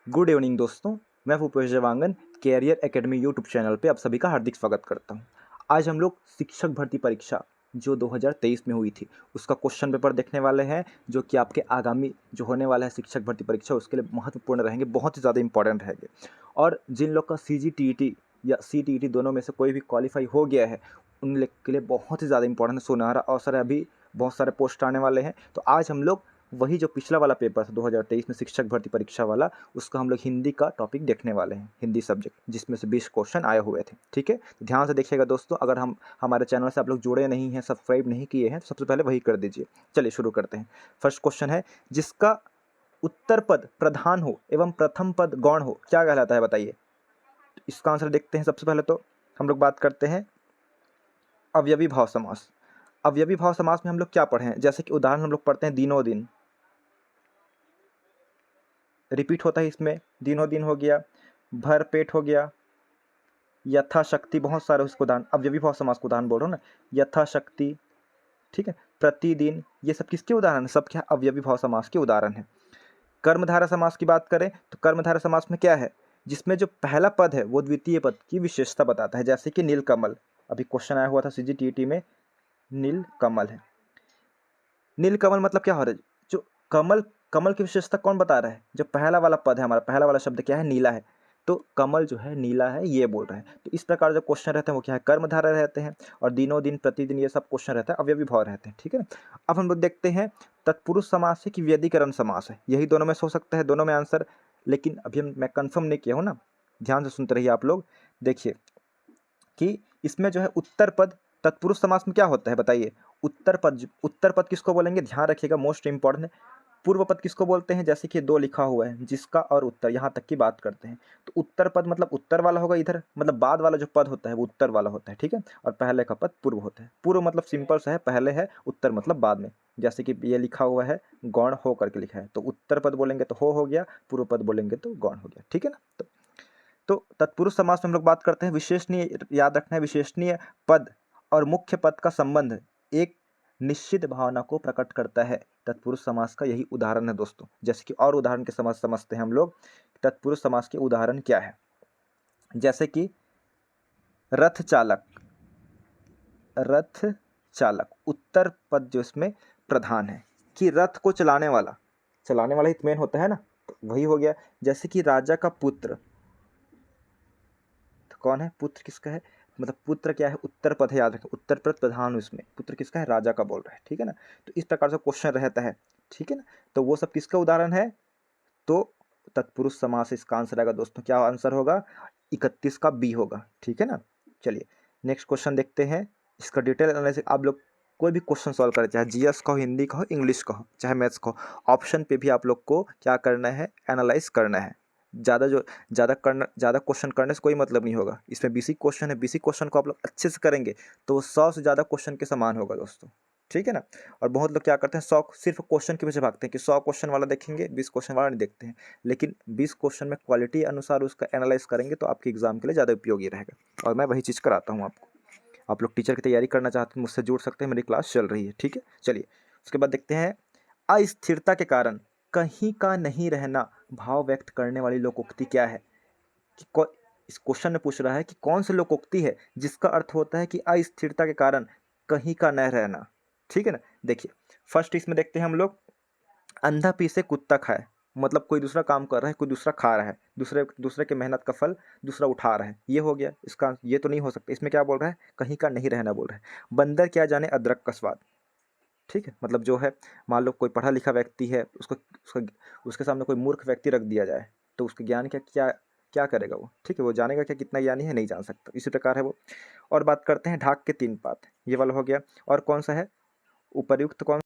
Good evening दोस्तों, मैं Bhupesh Jawangan career academy YouTube channel पे आप सभी का हार्दिक स्वागत करता हूं। आज हम लोग शिक्षक भर्ती परीक्षा जो 2023 में हुई थी उसका क्वेश्चन पेपर देखने वाले हैं, जो कि आपके आगामी जो होने वाला है शिक्षक भर्ती परीक्षा उसके लिए महत्वपूर्ण रहेंगे, बहुत ही ज़्यादा इंपॉर्टेंट रहेंगे। और जिन लोग का CGTET या CTET दोनों में से कोई भी क्वालिफाई हो गया है उन लोग के लिए बहुत ही ज़्यादा इंपॉर्टेंट सुनहरा अवसर है। अभी बहुत सारे पोस्ट आने वाले हैं, तो आज हम लोग वही जो पिछला वाला पेपर था 2023 में शिक्षक भर्ती परीक्षा वाला, उसका हम लोग हिंदी का टॉपिक देखने वाले हैं, हिंदी सब्जेक्ट, जिसमें से 20 क्वेश्चन आए हुए थे। ठीक है, तो ध्यान से देखिएगा दोस्तों। अगर हम हमारे चैनल से आप लोग जुड़े नहीं हैं, सब्सक्राइब नहीं किए हैं, तो सबसे पहले वही कर दीजिए। चलिए शुरू करते हैं। फर्स्ट क्वेश्चन है, जिसका उत्तर पद प्रधान हो एवं प्रथम पद गौण हो क्या कहलाता है, बताइए। इसका आंसर देखते हैं। सबसे पहले तो हम लोग बात करते हैं अवयवी भाव समास। अवयवी भाव समास में हम लोग क्या पढ़े हैं, जैसे कि उदाहरण हम लोग पढ़ते हैं दिनों दिन, रिपीट होता है इसमें, दिनों दिन हो गया, भर पेट हो गया, यथाशक्ति, बहुत सारे उसको उदाहरण, अवयवी भाव समास को उदाहरण बोल रहा हूँ ना, यथाशक्ति, ठीक है, प्रतिदिन, ये सब किसके उदाहरण है, सब क्या अवयवी भाव समास के उदाहरण है। कर्मधारय समास की बात करें तो कर्मधारय समास में क्या है, जिसमें जो पहला पद है वो द्वितीय पद की विशेषता बताता है, जैसे कि नीलकमल, अभी क्वेश्चन आया हुआ था CGTET में, नीलकमल है। नीलकमल मतलब क्या हो रहा है, जो कमल, कमल की विशेषता कौन बता रहा है, जो पहला वाला पद है हमारा, पहला वाला शब्द क्या है, नीला है, तो कमल जो है नीला है, ये बोल रहे हैं। तो इस प्रकार जो क्वेश्चन रहते हैं वो क्या है, कर्मधारय रहते हैं, और दिनों दिन, प्रतिदिन, ये सब क्वेश्चन रहता है, अवयवी भाव रहते हैं। ठीक है ना। अब हम लोग देखते हैं तत्पुरुष समास है कि व्यधिकरण समास है, यही दोनों में हो सकता है, दोनों में आंसर, लेकिन अभी मैं कंफर्म नहीं किया हूँ ना, ध्यान से सुनते रहिए आप लोग। देखिए कि इसमें जो है उत्तर पद, तत्पुरुष समास में क्या होता है बताइए, उत्तर पद, उत्तर पद किसको बोलेंगे, ध्यान रखिएगा, मोस्ट इंपॉर्टेंट है। पूर्व पद किसको बोलते हैं, जैसे कि 2 लिखा हुआ है, जिसका और उत्तर, यहाँ तक की बात करते हैं, तो उत्तर पद मतलब उत्तर वाला होगा, इधर मतलब बाद वाला जो पद होता है वो उत्तर वाला होता है। ठीक है, और पहले का पद पूर्व होता है। पूर्व मतलब सिंपल सा है, पहले है, उत्तर मतलब बाद में, जैसे कि ये लिखा हुआ है गौण हो करके लिखा है, तो उत्तर पद बोलेंगे तो हो गया, पूर्व पद बोलेंगे तो गौण हो गया। ठीक है ना। तो तत्पुरुष समास में हम लोग बात करते हैं विशेषणीय, याद रखना है, विशेषणीय पद और मुख्य पद का संबंध एक निश्चित भावना को प्रकट करता है। तत्पुरुष समास का यही उदाहरण है दोस्तों। जैसे कि और उदाहरण के समझते हैं हम लोग, तत्पुरुष समास के उदाहरण क्या है, जैसे कि रथ चालक, रथ चालक, उत्तर पद जो इसमें प्रधान है, कि रथ को चलाने वाला, चलाने वाला ही मेन होता है ना, तो वही हो गया। जैसे कि राजा का पुत्र, तो कौन है, पुत्र किसका है, मतलब पुत्र क्या है, उत्तर पद है, याद रखें, उत्तर पद प्रधान उसमें, पुत्र किसका है, राजा का बोल रहा है। ठीक है ना। तो इस प्रकार से क्वेश्चन रहता है। ठीक है ना। तो वो सब किसका उदाहरण है, तो तत्पुरुष समास इसका आंसर आएगा दोस्तों। क्या आंसर होगा, 31 का बी होगा। ठीक है ना। चलिए नेक्स्ट क्वेश्चन देखते हैं। इसका डिटेल एनालिसिस, आप लोग कोई भी क्वेश्चन सॉल्व करें, चाहे GS का हो, हिंदी का हो, इंग्लिश का हो, चाहे मैथ्स का हो, ऑप्शन पे भी आप लोग को क्या करना है, एनालाइज करना है। ज़्यादा क्वेश्चन करने से कोई मतलब नहीं होगा। इसमें 20 क्वेश्चन है, 20 क्वेश्चन को आप लोग अच्छे से करेंगे तो वो 100 से ज़्यादा क्वेश्चन के समान होगा दोस्तों। ठीक है ना। और बहुत लोग क्या करते हैं, 100 सिर्फ क्वेश्चन के पीछे भागते हैं कि 100 क्वेश्चन वाला देखेंगे, 20 क्वेश्चन वाला नहीं देखते हैं। लेकिन 20 क्वेश्चन में क्वालिटी अनुसार उसका एनालाइज करेंगे तो आपके एग्जाम के लिए ज़्यादा उपयोगी रहेगा, और मैं वही चीज़ कराता हूँ आपको। आप लोग टीचर की तैयारी करना चाहते हैं, मुझसे जुड़ सकते हैं, मेरी क्लास चल रही है। ठीक है। चलिए उसके बाद देखते हैं, अस्थिरता के कारण कहीं का नहीं रहना भाव व्यक्त करने वाली लोकोक्ति क्या है। कि इस क्वेश्चन में पूछ रहा है कि कौन सी लोकोक्ति है जिसका अर्थ होता है कि अस्थिरता के कारण कहीं का न रहना। ठीक है ना। देखिए फर्स्ट इसमें देखते हैं हम लोग, अंधा पीसे कुत्ता खाए, मतलब कोई दूसरा काम कर रहा है, कोई दूसरा खा रहा है, दूसरे दूसरे के मेहनत का फल दूसरा उठा रहा है, ये हो गया इसका, ये तो नहीं हो सकता। इसमें क्या बोल रहा है, कहीं का नहीं रहना बोल रहा है। बंदर क्या जाने अदरक का स्वाद। ठीक है, मतलब जो है, मान लो कोई पढ़ा लिखा व्यक्ति है, उसके सामने कोई मूर्ख व्यक्ति रख दिया जाए तो उसके ज्ञान क्या क्या क्या करेगा वो। ठीक है, वो जानेगा क्या कितना ज्ञानी है, नहीं जान सकता। इसी प्रकार है वो। और बात करते हैं ढाक के 3 पात, ये वाला हो गया। और कौन सा है उपर्युक्त, कौन,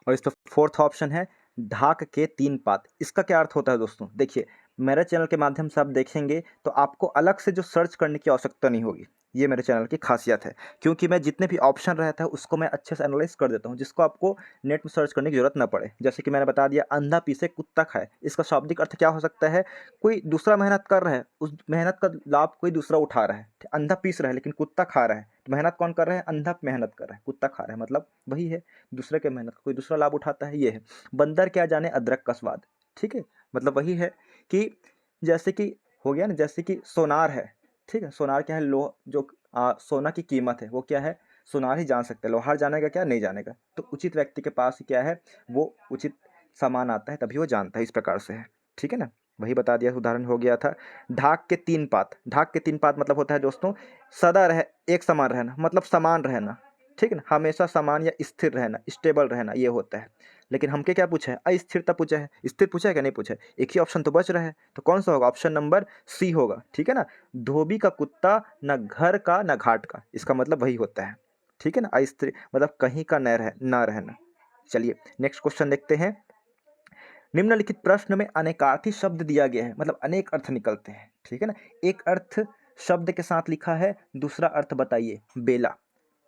और इस पर फोर्थ ऑप्शन है ढाक के 3 पात। इसका क्या अर्थ होता है दोस्तों, देखिए मेरे चैनल के माध्यम से आप देखेंगे तो आपको अलग से जो सर्च करने की आवश्यकता नहीं होगी, ये मेरे चैनल की खासियत है, क्योंकि मैं जितने भी ऑप्शन रहता है उसको मैं अच्छे से एनालाइज कर देता हूँ, जिसको आपको नेट में सर्च करने की जरूरत ना पड़े। जैसे कि मैंने बता दिया, अंधा पीसे कुत्ता खाए, इसका शाब्दिक अर्थ क्या हो सकता है, कोई दूसरा मेहनत कर रहा है, उस मेहनत का लाभ कोई दूसरा उठा रहा है। अंधा पीस रहा है लेकिन कुत्ता खा रहा है, तो मेहनत कौन कर रहा है, अंधा मेहनत कर रहा है, कुत्ता खा रहा है, मतलब वही है, दूसरे के मेहनत का कोई दूसरा लाभ उठाता है, ये है। बंदर क्या जाने अदरक का स्वाद। ठीक है, मतलब वही है कि जैसे कि हो गया ना, जैसे कि सोनार है, ठीक है, सोनार क्या है, लोह जो सोना की कीमत है वो क्या है, सोनार ही जान सकते हैं, लोहार जानेगा क्या, नहीं जानेगा। तो उचित व्यक्ति के पास क्या है, वो उचित सामान आता है तभी वो जानता है, इस प्रकार से है, ठीक है ना। वही बता दिया, उदाहरण हो गया था। ढाक के तीन पात, ढाक के तीन पात मतलब होता है दोस्तों सदा रह, एक समान रहना, मतलब समान रहना, ठीक है ना, हमेशा समान या स्थिर रहना, स्टेबल रहना, ये होता है। लेकिन हमके क्या पूछा है, अस्थिरता पूछा है, स्थिर पूछा है क्या, नहीं पूछा है। एक ही ऑप्शन तो बच रहा है, तो कौन सा होगा, ऑप्शन नंबर सी होगा, ठीक है ना। धोबी का कुत्ता न घर का न घाट का, इसका मतलब वही होता है, ठीक है ना, अस्थिर मतलब कहीं का न रहना। चलिए नेक्स्ट क्वेश्चन देखते हैं। निम्नलिखित प्रश्न में अनेकार्थी शब्द दिया गया है, मतलब अनेक अर्थ निकलते हैं, ठीक है ना। एक अर्थ शब्द के साथ लिखा है, दूसरा अर्थ बताइए। बेला,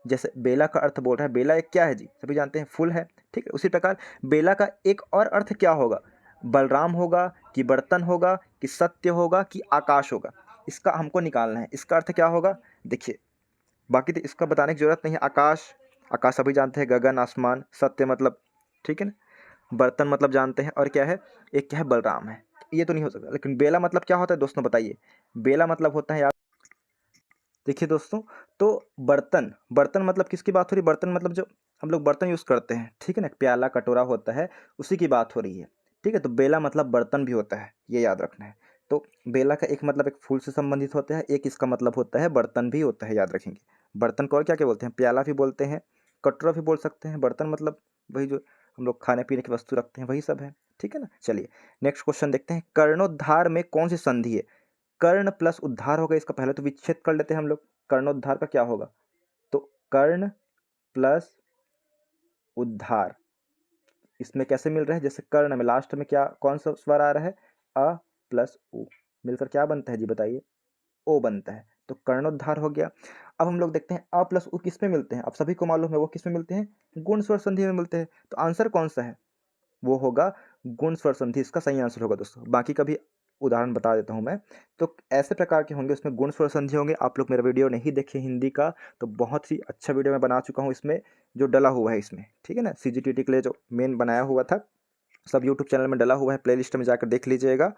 जैसे बेला का अर्थ बोल रहा है, बेला एक क्या है जी, सभी जानते हैं फूल है, ठीक है। उसी प्रकार बेला का एक और अर्थ क्या होगा, बलराम होगा कि बर्तन होगा कि सत्य होगा कि आकाश होगा, इसका हमको निकालना है। इसका अर्थ क्या होगा, देखिए, बाकी तो इसका बताने की जरूरत नहीं है। आकाश, आकाश सभी जानते हैं, गगन आसमान, सत्य मतलब, ठीक है ना, बर्तन मतलब जानते हैं, और क्या है, एक क्या है, बलराम है, ये तो नहीं हो सकता। लेकिन बेला मतलब क्या होता है दोस्तों, बताइए। बेला मतलब होता है यार, देखिए दोस्तों, तो बर्तन, बर्तन मतलब किसकी बात हो रही है, बर्तन मतलब जो हम लोग बर्तन यूज़ करते हैं, ठीक है ना, प्याला कटोरा होता है, उसी की बात हो रही है, ठीक है। तो बेला मतलब बर्तन भी होता है, ये याद रखना है। तो बेला का एक मतलब एक फूल से संबंधित होता है, एक इसका मतलब होता है बर्तन भी होता है, याद रखेंगे। बर्तन को और क्या क्या बोलते हैं, प्याला भी बोलते हैं, कटोरा भी बोल सकते हैं, बर्तन मतलब वही जो हम लोग खाने पीने की वस्तु रखते हैं, वही सब है, ठीक है ना। चलिए नेक्स्ट क्वेश्चन देखते हैं। कर्णोद्धार में कौन सी संधि है, कर्ण प्लस उद्धार होगा, इसका पहले तो विच्छेद कर लेते हैं हम लोग। कर्णोद्धार का क्या होगा, तो कर्ण प्लस उद्धार, इसमें कैसे मिल रहा है, जैसे कर्ण में लास्ट में क्या कौन सा स्वर आ रहा है, अ प्लस उ, मिलकर क्या बनता है जी, बताइए, ओ बनता है। तो कर्णोद्धार हो गया। अब हम लोग देखते हैं अ प्लस उ किस में मिलते हैं, अब सभी को मालूम है वो किस में मिलते हैं, गुण स्वर संधि में मिलते हैं। तो आंसर कौन सा है, वो होगा गुण स्वर संधि, इसका सही आंसर होगा दोस्तों। बाकी का भी उदाहरण बता देता हूँ मैं। तो ऐसे प्रकार के होंगे, उसमें गुण स्वर संधि होंगे। आप लोग मेरा वीडियो नहीं देखे हिंदी का, तो बहुत ही अच्छा वीडियो मैं बना चुका हूँ इसमें, जो डला हुआ है इसमें, ठीक है ना, CGTT के लिए जो मेन बनाया हुआ था, सब यूट्यूब चैनल में डला हुआ है, प्लेलिस्ट में जाकर देख लीजिएगा।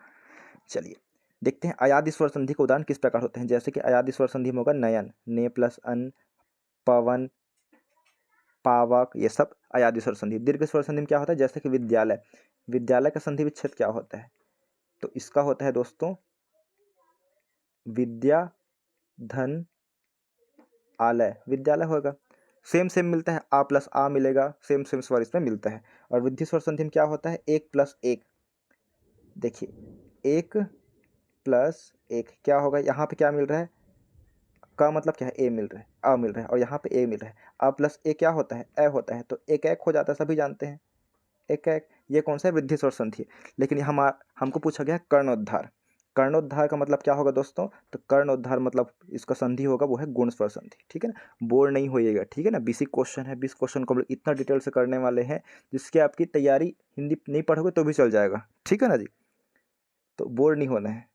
चलिए देखते हैं अयादि स्वर संधि के उदाहरण किस प्रकार होते हैं। जैसे कि अयादि स्वर संधि में होगा नयन, ने प्लस अन, पवन, पावक, ये सब अयादि स्वर संधि। दीर्घ स्वर संधि में क्या होता है, जैसे कि विद्यालय, विद्यालय का संधि विच्छेद क्या होता है, तो इसका होता है दोस्तों विद्या धन आलय, विद्यालय होगा। सेम सेम मिलता है, आ प्लस आ मिलेगा, सेम सेम स्वर इसमें मिलता है। और वृद्धि स्वर संधि में क्या होता है, एक प्लस एक, देखिए एक प्लस एक क्या होगा, यहाँ पे क्या मिल रहा है, का मतलब क्या है, ए मिल रहा है, अ मिल रहा है, और यहाँ पे ए मिल रहा है। अ प्लस ए क्या होता है, ए होता है, तो एक एक हो जाता है, सभी जानते हैं एक एक, ये कौन सा है, वृद्धि स्वर संधि। लेकिन हम हमको पूछा गया कर्णोद्धार, कर्णोद्धार का मतलब क्या होगा दोस्तों, तो कर्णोद्धार मतलब इसका संधि होगा वो है गुण स्वर संधि, ठीक है ना। बोर नहीं होइएगा, ठीक है ना, 20 क्वेश्चन है, 20 क्वेश्चन को हम लोग इतना डिटेल से करने वाले हैं जिसकी आपकी तैयारी हिंदी नहीं पढ़ोगे तो भी चल जाएगा, ठीक है ना जी। तो बोर नहीं होना है।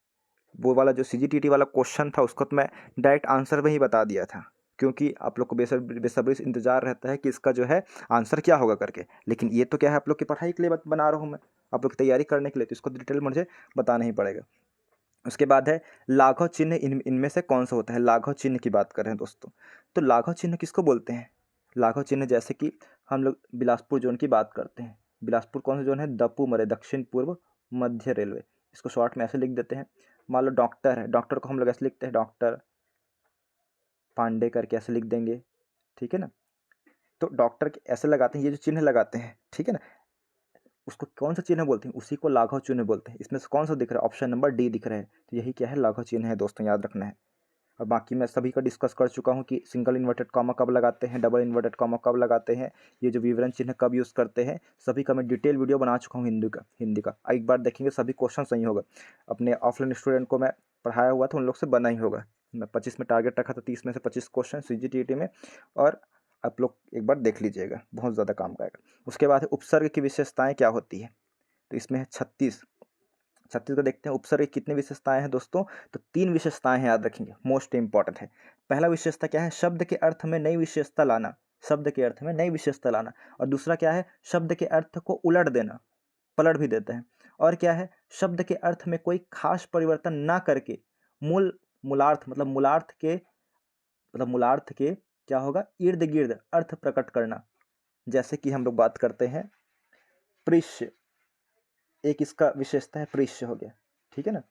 वो वाला जो CGTT वाला क्वेश्चन था उसको तो मैं डायरेक्ट आंसर में ही बता दिया था, क्योंकि आप लोग को बेसब्री से इंतजार रहता है कि इसका जो है आंसर क्या होगा करके। लेकिन ये तो क्या है, आप लोग की पढ़ाई के लिए बना रहा हूँ मैं, आप लोग की तैयारी करने के लिए, तो इसको डिटेल मुझे बताना ही पड़ेगा। उसके बाद है लाघव चिन्ह, इनमें से कौन सा होता है, लाघव चिन्ह की बात कर रहे हैं दोस्तों। तो लाघव चिन्ह किसको बोलते हैं, लाघव चिन्ह जैसे कि हम लोग बिलासपुर जोन की बात करते हैं, बिलासपुर कौन सा जोन है, दपू मरे, दक्षिण पूर्व मध्य रेलवे, इसको शॉर्ट में ऐसे लिख देते हैं। मान लो डॉक्टर है, डॉक्टर को हम लोग ऐसे लिखते हैं, डॉक्टर पांडे करके ऐसे लिख देंगे, ठीक है ना। तो डॉक्टर के ऐसे लगाते हैं, ये जो चिन्ह लगाते हैं, ठीक है ना, उसको कौन सा चिन्ह बोलते हैं, उसी को लाघव चिन्ह बोलते हैं। इसमें से कौन सा दिख रहा है, ऑप्शन नंबर डी दिख रहा है, तो यही क्या है, लाघव चिन्ह है दोस्तों, याद रखना है। और बाकी मैं सभी का डिस्कस कर चुका हूँ कि सिंगल इन्वर्टेड कॉमा कब लगाते हैं, डबल इन्वर्टेड कॉमा कब लगाते हैं, ये जो विवरण चिन्ह कब यूज़ करते हैं, सभी का मैं डिटेल वीडियो बना चुका हूँ हिंदी का। एक बार देखेंगे सभी क्वेश्चन सही होगा। अपने ऑफलाइन स्टूडेंट को मैं पढ़ाया हुआ था, उन लोग से बना ही होगा। मैं 25 में टारगेट रखा था, 30 में से 25 क्वेश्चन CGTT में, और आप लोग एक बार देख लीजिएगा, बहुत ज़्यादा काम का आएगा। उसके बाद है उपसर्ग की विशेषताएँ क्या होती है, तो इसमें है 36 को देखते हैं। उपसर्ग की कितनी विशेषताएं हैं दोस्तों, तो 3 विशेषताएं हैं, याद रखेंगे, मोस्ट इंपॉर्टेंट है। पहला विशेषता क्या है, शब्द के अर्थ में नई विशेषता लाना, शब्द के अर्थ में नई विशेषता लाना। और दूसरा क्या है, शब्द के अर्थ को उलट देना, पलट भी देते हैं। और क्या है, शब्द के अर्थ में कोई खास परिवर्तन ना करके मूलार्थ के क्या होगा, इर्द गिर्द अर्थ प्रकट करना। जैसे कि हम लोग बात करते हैं पृश्य, एक इसका विशेषता है पृश्य हो गया, ठीक है ना,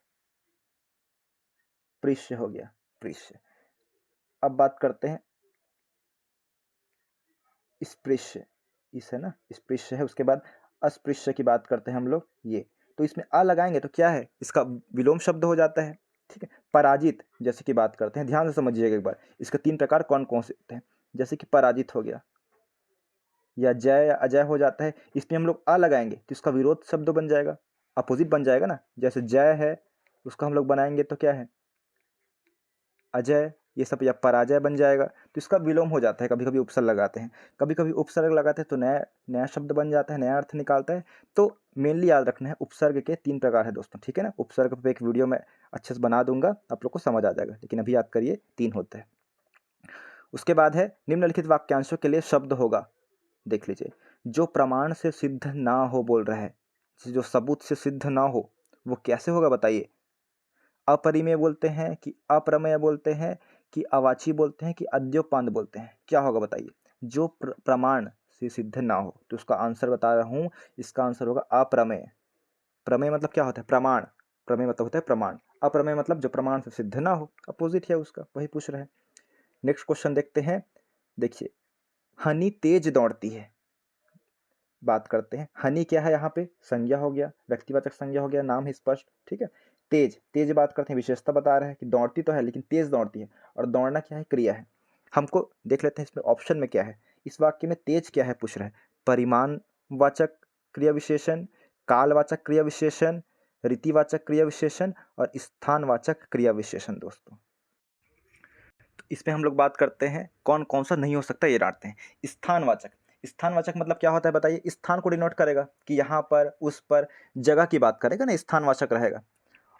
पृश्य हो गया, पृश्य। अब बात करते हैं स्पृश्य, इस है ना, स्पृश्य है। उसके बाद अस्पृश्य की बात करते हैं हम लोग, ये तो इसमें आ लगाएंगे तो क्या है, इसका विलोम शब्द हो जाता है, ठीक है। पराजित जैसे कि बात करते हैं, ध्यान से समझिएगा एक बार, इसके 3 प्रकार कौन कौन से होते हैं। जैसे कि पराजित हो गया, या जय या अजय हो जाता है, इसमें हम लोग आ लगाएंगे तो इसका विरोध शब्द बन जाएगा, अपोजिट बन जाएगा ना। जैसे जय है उसका हम लोग बनाएंगे तो क्या है, अजय, ये सब, या पराजय बन जाएगा, तो इसका विलोम हो जाता है। कभी कभी उपसर्ग लगाते हैं, कभी कभी उपसर्ग लगाते हैं तो नया नया शब्द बन जाता है, नया अर्थ निकालता है। तो मेनली याद रखना है उपसर्ग के 3 प्रकार है दोस्तों, ठीक है ना। उपसर्ग पे एक वीडियो में अच्छे से बना दूंगा, आप लोग को समझ आ जाएगा, लेकिन अभी याद करिए 3 होते हैं। उसके बाद है निम्नलिखित वाक्यांशों के लिए शब्द होगा, देख लीजिए। जो प्रमाण से सिद्ध ना हो बोल रहा है, जो सबूत से सिद्ध ना हो, वो कैसे होगा बताइए। अपरिमेय बोलते हैं कि अप्रमेय बोलते हैं कि अवाची बोलते हैं कि अद्योपांत बोलते हैं, क्या होगा बताइए। जो प्रमाण से सिद्ध ना हो, तो उसका आंसर बता रहा हूँ, इसका आंसर होगा अप्रमेय। प्रमेय मतलब क्या होता है, प्रमाण। प्रमेय मतलब होता है प्रमाण। अप्रमेय मतलब जो प्रमाण से सिद्ध ना हो, अपोजिट है उसका, वही पूछ रहे हैं। नेक्स्ट क्वेश्चन देखते हैं, देखिए। हनी तेज दौड़ती है, बात करते हैं। हनी क्या है, यहाँ पे संज्ञा हो गया, व्यक्तिवाचक संज्ञा हो गया, नाम है स्पष्ट, ठीक है। तेज, तेज बात करते हैं, विशेषता बता रहा है कि दौड़ती तो है लेकिन तेज दौड़ती है, और दौड़ना क्या है, क्रिया है। हमको देख लेते हैं इसमें ऑप्शन में क्या है। इस वाक्य में तेज क्या है पूछ रहा है, परिमाणवाचक क्रिया विशेषण, कालवाचक क्रिया विशेषण, रीतिवाचक क्रिया विशेषण और स्थानवाचक क्रिया विशेषण। दोस्तों तो इसमें हम लोग बात करते हैं कौन कौन सा नहीं हो सकता, ये डालते हैं। स्थानवाचक, स्थानवाचक मतलब क्या होता है बताइए, स्थान को डिनोट करेगा कि यहाँ पर, उस पर, जगह की बात करेगा ना, स्थानवाचक रहेगा।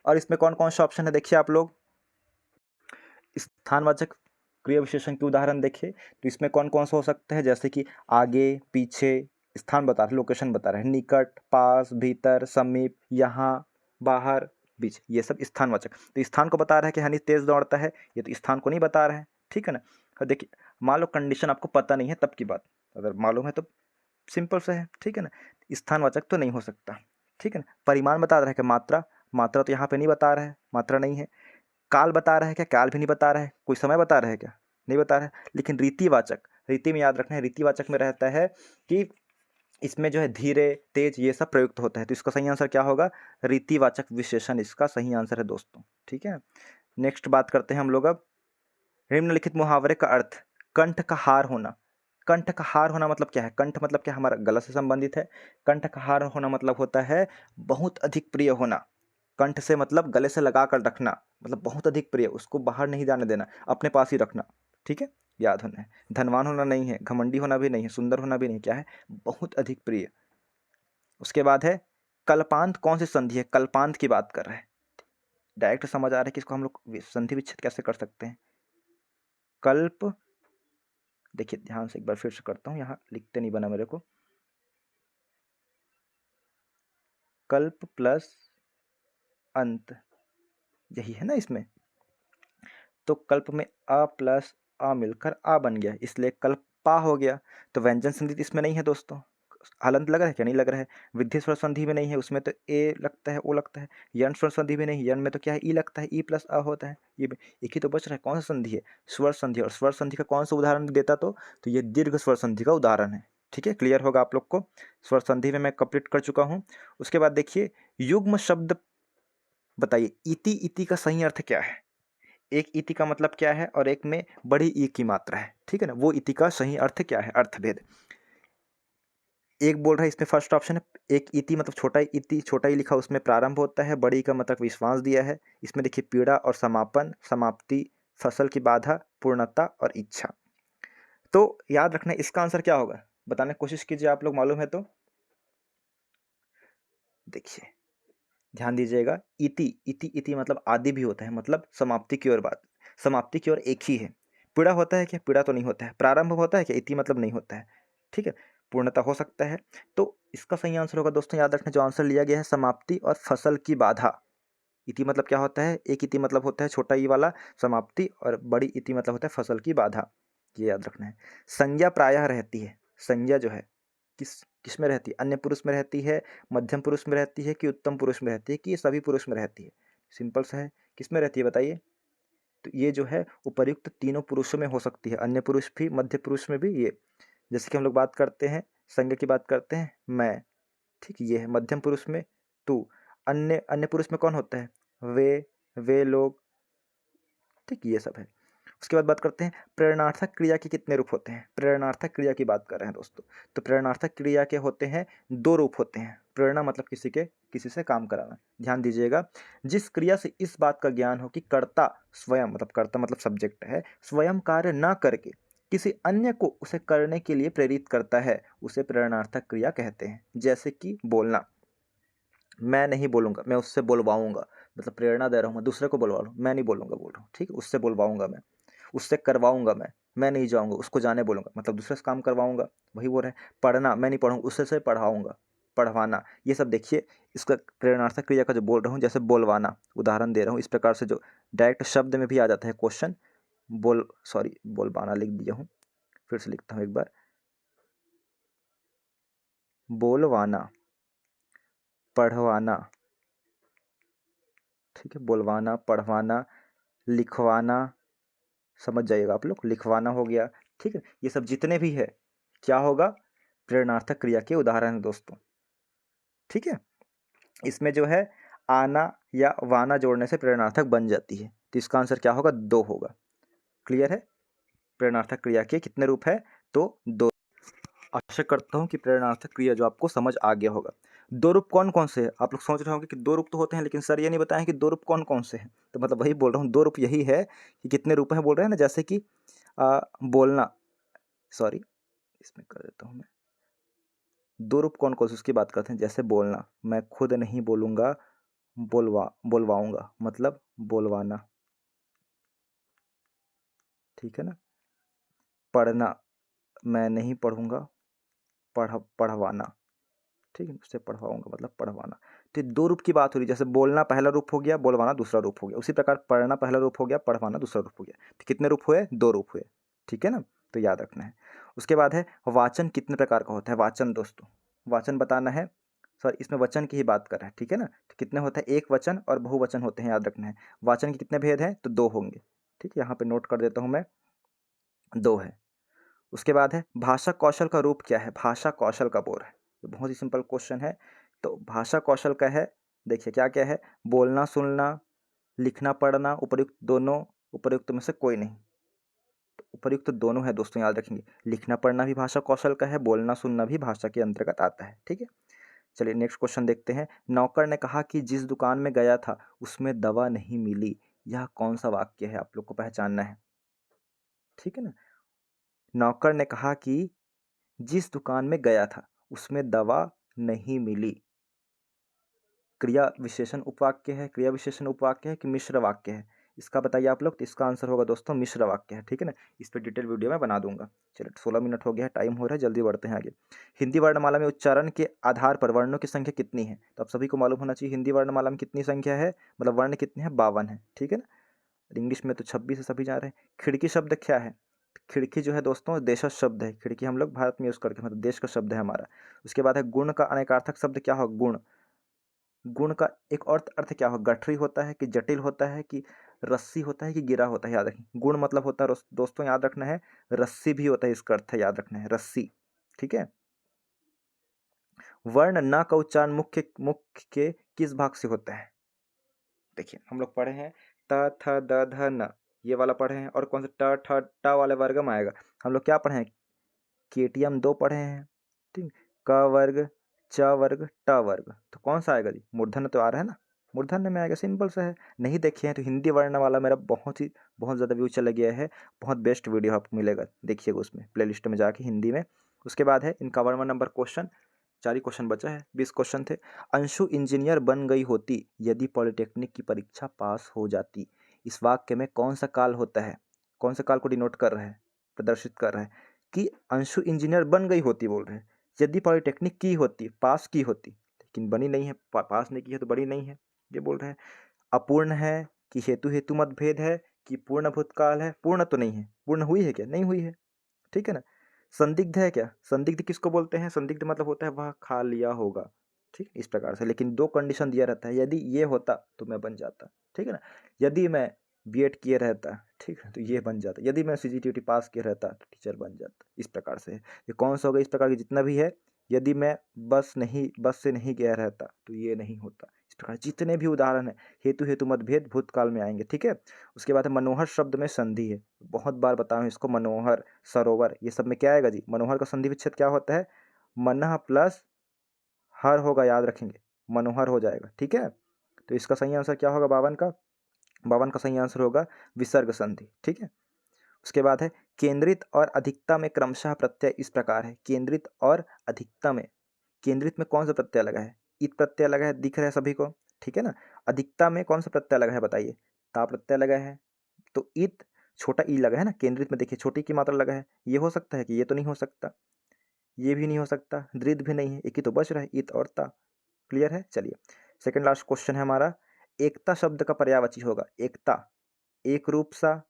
और इसमें कौन कौन सा ऑप्शन है देखिए आप लोग। स्थानवाचक क्रिया विशेषण के उदाहरण देखिए, तो इसमें कौन कौन सा हो सकता है, जैसे कि आगे, पीछे, स्थान बता रहे हैं, लोकेशन बता रहे हैं, निकट, पास, भीतर, समीप, यहाँ, बाहर, बीच, ये सब स्थानवाचक। तो स्थान को बता रहा है कि हनी तेज दौड़ता है, ये तो स्थान को नहीं बता रहा है, ठीक है ना। और देखिए, मान लो कंडीशन आपको पता नहीं है तब की बात, अगर मालूम है तो सिंपल सा है, ठीक है ना। स्थानवाचक तो नहीं हो सकता, ठीक है ना। परिमाण बता रहा है कि मात्रा, मात्रा तो यहाँ पे नहीं बता रहा है, मात्रा नहीं है। काल बता रहा है क्या, काल भी नहीं बता रहा है। कोई समय बता रहा है क्या, नहीं बता रहा है। लेकिन रीतिवाचक, रीति में याद रखना है, रीतिवाचक में रहता है कि इसमें जो है धीरे, तेज, ये सब प्रयुक्त होता है। तो इसका सही आंसर क्या होगा, रीतिवाचक विशेषण इसका सही आंसर है दोस्तों, ठीक है। नेक्स्ट बात करते हैं हम लोग अब, निम्नलिखित मुहावरे का अर्थ। कंठ का हार होना, कंठ का हार होना मतलब क्या है, कंठ मतलब क्या, हमारा गला से संबंधित है। कंठ का हार होना मतलब होता है बहुत अधिक प्रिय होना। कंठ से मतलब गले से लगा कर रखना, मतलब बहुत अधिक प्रिय, उसको बाहर नहीं जाने देना, अपने पास ही रखना, ठीक है, याद होना है। धनवान होना नहीं है, घमंडी होना भी नहीं है, सुंदर होना भी नहीं, क्या है, बहुत अधिक प्रिय। उसके बाद है कल्पांत, कौन सी संधि है, कल्पांत की बात कर रहे हैं। डायरेक्ट समझ आ रहा है कि इसको हम लोग संधि विच्छेद कैसे कर सकते हैं। कल्प, देखिए ध्यान से एक बार फिर से करता हूँ, यहाँ लिखते नहीं बना मेरे को। कल्प प्लस अंत, यही है ना इसमें। तो कल्प में अ प्लस आ मिलकर आ बन गया, इसलिए कल्पा हो गया। तो व्यंजन संधि इसमें नहीं है दोस्तों। हलंत लग रहा है क्या, नहीं लग रहा है। विद्धि स्वर संधि में नहीं है, उसमें तो ए लगता है, ओ लगता है। यण स्वर संधि में नहीं, यण में तो क्या है, ई लगता है, ई प्लस अ होता है। ये एक ही तो बच रहा है, कौन सा संधि है, स्वर संधि। और स्वर संधि का कौन सा उदाहरण देता तो ये दीर्घ स्वर संधि का उदाहरण है, ठीक है। क्लियर होगा आप लोग को, स्वर संधि में मैं कंप्लीट कर चुका हूँ। उसके बाद देखिए युग्म शब्द बताइए, इति, इति का सही अर्थ क्या है। एक इति का मतलब क्या है और एक में बड़ी ई की मात्रा है, ठीक है ना, वो इति का सही अर्थ क्या है, अर्थभेद। एक बोल रहा है इसमें फर्स्ट ऑप्शन है, एक इति मतलब छोटा इति, छोटा ही लिखा उसमें प्रारंभ होता है, बड़ी का मतलब विश्वास दिया है। इसमें देखिए पीड़ा और समापन, समाप्ति, फसल की बाधा, पूर्णता और इच्छा। तो याद रखना इसका आंसर क्या होगा, बताने की कोशिश कीजिए आप लोग, मालूम है तो। देखिए ध्यान दीजिएगा, इति, इति, इति मतलब आदि भी होता है, मतलब समाप्ति की ओर बात, समाप्ति की ओर एक ही है। पीड़ा होता है क्या, पीड़ा तो नहीं होता है। प्रारंभ होता है क्या, इति मतलब नहीं होता है, ठीक है। पूर्णता हो सकता है। तो इसका सही आंसर होगा दोस्तों, याद रखना जो आंसर लिया गया है समाप्ति और फसल की बाधा। इति मतलब क्या होता है, एक इति मतलब होता है छोटा ई वाला समाप्ति, और बड़ी इति मतलब होता है फसल की बाधा, ये याद रखना है। संज्ञा प्रायः रहती है, संज्ञा जो है किस में रहती है, अन्य पुरुष में रहती है, मध्यम पुरुष में रहती है कि उत्तम पुरुष में रहती है कि सभी पुरुष में रहती है? सिंपल सा है, किस में रहती है बताइए। तो ये जो है उपर्युक्त तीनों पुरुषों में हो सकती है, अन्य पुरुष भी, मध्य पुरुष में भी। ये जैसे कि हम लोग बात करते हैं संज्ञा की बात करते हैं मैं, ठीक, ये है मध्यम पुरुष में तू, अन्य अन्य पुरुष में कौन होता है, वे लोग, ठीक, ये सब है। उसके बाद बात करते हैं प्रेरणार्थक क्रिया के कितने रूप होते हैं। प्रेरणार्थक क्रिया की बात कर रहे हैं दोस्तों। तो प्रेरणार्थक क्रिया के होते हैं 2 रूप होते हैं। प्रेरणा मतलब किसी से काम कराना, ध्यान दीजिएगा। जिस क्रिया से इस बात का ज्ञान हो कि कर्ता स्वयं, मतलब कर्ता मतलब सब्जेक्ट है, स्वयं कार्य ना करके किसी अन्य को उसे करने के लिए प्रेरित करता है, उसे प्रेरणार्थक क्रिया कहते हैं। जैसे कि बोलना, मैं नहीं बोलूँगा, मैं उससे बोलवाऊँगा, मतलब प्रेरणा दे रहा हूँ, मैं दूसरे को बुलवा लूँ, मैं नहीं बोलूँगा बोल रहा हूँ, ठीक है, उससे बुलवाऊँगा मैं, उससे करवाऊँगा मैं नहीं जाऊँगा, उसको जाने बोलूँगा, मतलब दूसरे से काम करवाऊँगा, वही बोल रहे हैं। पढ़ना, मैं नहीं पढ़ूँगा, उससे से पढ़ाऊँगा, पढ़वाना, ये सब देखिए इसका प्रेरणार्थक क्रिया का जो बोल रहा हूँ, जैसे बोलवाना, उदाहरण दे रहा हूँ। इस प्रकार से जो डायरेक्ट शब्द में भी आ जाता है क्वेश्चन, बोलवाना लिख दिया हूँ, फिर से लिखता हूँ एक बार, बोलवाना, पढ़वाना, ठीक है, बोलवाना, पढ़वाना, लिखवाना, समझ जाइएगा आप लोग, लिखवाना हो गया, ठीक है। ये सब जितने भी है क्या होगा, प्रेरणार्थक क्रिया के उदाहरण है दोस्तों, ठीक है। इसमें जो है आना या वाना जोड़ने से प्रेरणार्थक बन जाती है, तो इसका आंसर क्या होगा, 2 होगा। क्लियर है, प्रेरणार्थक क्रिया के कितने रूप है, तो 2। आशा करता हूँ कि प्रेरणार्थक क्रिया जो आपको समझ आ गया होगा। 2 रूप कौन कौन से हैं, आप लोग सोच रहे होंगे कि 2 रूप तो होते हैं, लेकिन सर ये नहीं बताएं कि 2 रूप कौन कौन से हैं। तो मतलब वही बोल रहा हूँ, 2 रूप यही है कि कितने रूप हैं बोल रहे हैं ना, जैसे कि बोलना, सॉरी इसमें कर देता हूँ मैं, 2 रूप कौन कौन से उसकी बात करते हैं। जैसे बोलना, मैं खुद नहीं बोलूँगा, बोलवाऊँगा, मतलब बोलवाना, ठीक है ना। पढ़ना, मैं नहीं पढ़ूँगा, पढ़वाना, ठीक है, उससे पढ़वाऊँगा मतलब पढ़वाना। तो ये 2 रूप की बात हो रही है, जैसे बोलना पहला रूप हो गया, बोलवाना दूसरा रूप हो गया, उसी प्रकार पढ़ना पहला रूप हो गया, पढ़वाना दूसरा रूप हो गया। तो कितने रूप हुए, 2 रूप हुए, ठीक है ना, तो याद रखना है। उसके बाद है वाचन कितने प्रकार का होता है। वाचन दोस्तों, वाचन बताना है, सर इसमें वचन की ही बात कर रहे हैं, ठीक है ना। तो कितने होता है, एक वचन और बहुवचन होते हैं, याद रखना है। वाचन के कितने भेद हैं, तो 2 होंगे, ठीक है, यहाँ पे नोट कर देता हूँ मैं, 2 है। उसके बाद है भाषा कौशल का रूप क्या है। भाषा कौशल का बोल है, तो बहुत ही सिंपल क्वेश्चन है। तो भाषा कौशल का है, देखिए क्या क्या है, बोलना, सुनना, लिखना, पढ़ना, उपर्युक्त दोनों, उपर्युक्त में से कोई नहीं। तो उपर्युक्त दोनों है दोस्तों, याद रखेंगे। लिखना पढ़ना भी भाषा कौशल का है, बोलना सुनना भी भाषा के अंतर्गत आता है, ठीक है। चलिए नेक्स्ट क्वेश्चन देखते हैं। नौकर ने कहा कि जिस दुकान में गया था उसमें दवा नहीं मिली, यह कौन सा वाक्य है, आप लोग को पहचानना है, ठीक है ना। नौकर ने कहा कि जिस दुकान में गया था उसमें दवा नहीं मिली, क्रिया विशेषण उपवाक्य है, क्रिया विशेषण उपवाक्य है कि मिश्र वाक्य है, इसका बताइए आप लोग। तो इसका आंसर होगा दोस्तों मिश्र वाक्य है, ठीक है ना। इस पर डिटेल वीडियो मैं बना दूंगा। चलिए 16 मिनट हो गया है, टाइम हो रहा है, जल्दी बढ़ते हैं आगे। हिंदी वर्णमाला में उच्चारण के आधार पर वर्णों की संख्या कितनी है, तो आप सभी को मालूम होना चाहिए हिंदी वर्णमाला में कितनी संख्या है, मतलब वर्ण कितने हैं, 52 है, ठीक है ना। इंग्लिश में तो 26 है, सभी जा रहे हैं। खिड़की शब्द क्या है, खिड़की जो है दोस्तों देशज शब्द है, खिड़की हम लोग भारत में यूज़ करते हैं, मतलब देश का शब्द है हमारा। उसके बाद है गुण का अनेकार्थक शब्द क्या हो, गुण, गुण का एक और अर्थ क्या हो, गठरी होता है कि जटिल होता है कि रस्सी होता है कि गिरा होता है, याद रखें। गुण मतलब होता है दोस्तों, याद रखना है, रस्सी भी होता है, इसका अर्थ है, याद रखना है, रस्सी, ठीक है। वर्ण न का उच्चारण मुख्य के किस भाग से होता है। देखिए हम लोग पढ़े हैं त थ द ध न, ये वाला पढ़े हैं, और कौन सा ट ठ ट वाले वर्गम आएगा। हम लोग क्या पढ़े हैं, केटीएम 2 पढ़े हैं, ठीक, क वर्ग, च वर्ग, ट वर्ग, तो कौन सा आएगा जी, मूर्धन्य तो आ रहा है ना, मूर्धन्य में आएगा, सिंपल सा है। नहीं देखे हैं तो हिंदी वर्ण वाला मेरा बहुत ज़्यादा व्यू चला गया है, बहुत बेस्ट वीडियो आपको मिलेगा, देखिएगा उसमें प्लेलिस्ट में जाके हिंदी में। उसके बाद है इनका 51 नंबर क्वेश्चन, 4 ही क्वेश्चन बचा है, 20 क्वेश्चन थे। अंशु इंजीनियर बन गई होती यदि पॉलिटेक्निक की परीक्षा पास हो जाती, इस वाक्य में कौन सा काल होता है, कौन सा काल को डिनोट कर रहा है, प्रदर्शित कर रहा है कि अंशु इंजीनियर बन गई होती बोल रहे हैं। यदि पॉलिटेक्निक की होती, पास की होती, लेकिन बनी नहीं है, पास नहीं की है तो बनी नहीं है, ये बोल रहे हैं। अपूर्ण है कि हेतु हेतु मतभेद है कि पूर्ण भूतकाल है, पूर्ण तो नहीं है, पूर्ण हुई है क्या, नहीं हुई है, ठीक है ना। संदिग्ध है क्या, संदिग्ध किसको बोलते हैं, संदिग्ध मतलब होता है वह खा लिया होगा, ठीक, इस प्रकार से। लेकिन दो कंडीशन दिया रहता है, यदि ये होता तो मैं बन जाता, ठीक है ना। यदि मैं बीएड किए रहता, ठीक है, तो ये बन जाता। यदि मैं सीजीटीटी पास किया रहता तो टीचर बन जाता, इस प्रकार से है। ये कौन सा होगा, इस प्रकार की जितना भी है, यदि मैं बस से नहीं गया रहता तो ये नहीं होता, इस प्रकार जितने भी उदाहरण है हेतु हेतु मतभेद भूतकाल में आएंगे, ठीक है। उसके बाद है मनोहर शब्द में संधि है, बहुत बार बताया हूं इसको, मनोहर, सरोवर, ये सब में क्या आएगा जी, मनोहर का संधि विच्छेद क्या होता है, मनः प्लस हर होगा, याद रखेंगे, मनोहर हो जाएगा, ठीक है। तो इसका सही आंसर क्या होगा, 52 का सही आंसर होगा विसर्ग संधि, ठीक है। उसके बाद है केंद्रित और अधिकता में क्रमशः प्रत्यय इस प्रकार है, केंद्रित और अधिकता में, केंद्रित में कौन सा प्रत्यय लगा है, इत प्रत्यय लगा है, दिख रहा है सभी को, ठीक है ना। अधिकता में कौन सा प्रत्यय लगा है बताइए, ता प्रत्यय लगा है, तो इत छोटा ई लगा है ना, केंद्रित में देखिए छोटी की मात्रा लगा है, ये हो सकता है कि ये तो नहीं हो सकता, ये भी नहीं हो सकता, दृढ़ भी नहीं है, एक ही तो बच रहा है, इत और ता, क्लियर है। चलिए सेकंड लास्ट क्वेश्चन है हमारा, एकता शब्द का पर्यायवाची होगा, एकता, एक रूप सा,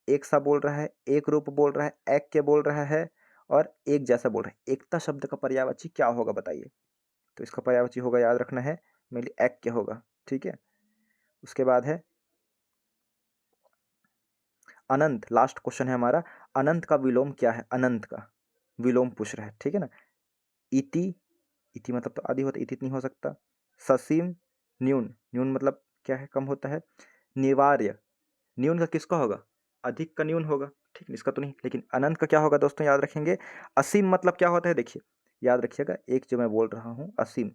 एक सा बोल रहा है, एक रूप बोल रहा है, ऐक्य बोल रहा है और एक जैसा बोल रहा है, एकता शब्द का पर्यायवाची क्या होगा बताइए। तो इसका पर्यायवाची होगा, याद रखना है, मेनली ऐक्य होगा, ठीक है। उसके बाद है अनंत, लास्ट क्वेश्चन है हमारा, अनंत का विलोम क्या है, अनंत का विलोम पूछ रहा है, ठीक है ना। इति, इति मतलब तो आदि होता है, इति नहीं हो सकता। ससीम, न्यून, न्यून मतलब क्या है, कम होता है। निवार्य, न्यून का किसका होगा, अधिक का न्यून होगा, ठीक है, इसका तो नहीं। लेकिन अनंत का क्या होगा दोस्तों, याद रखेंगे। असीम मतलब क्या होता है, देखिए याद रखिएगा, एक जो मैं बोल रहा हूँ असीम,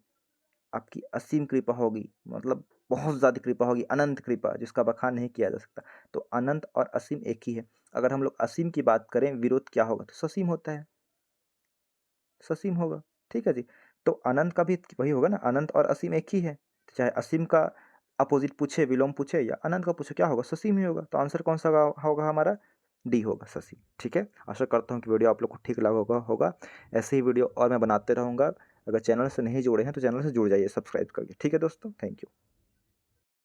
आपकी असीम कृपा होगी, मतलब बहुत ज़्यादा कृपा होगी, अनंत कृपा जिसका बखान नहीं किया जा सकता। तो अनंत और असीम एक ही है। अगर हम लोग असीम की बात करें, विरोध क्या होगा, तो ससीम होता है, ससीम होगा, ठीक है जी। तो अनंत का भी वही होगा ना, अनंत और असीम एक ही है, तो चाहे असीम का अपोजिट पूछे, विलोम पूछे, या अनंत का पूछे, क्या होगा, ससीम ही होगा। तो आंसर कौन सा होगा हमारा, डी होगा, ससीम, ठीक है। आशा करता हूँ कि वीडियो आप लोग को ठीक लगा होगा। ऐसे ही वीडियो और मैं बनाते रहूँगा। अगर चैनल से नहीं जुड़े हैं तो चैनल से जुड़ जाइए सब्सक्राइब करके, ठीक है दोस्तों, थैंक यू।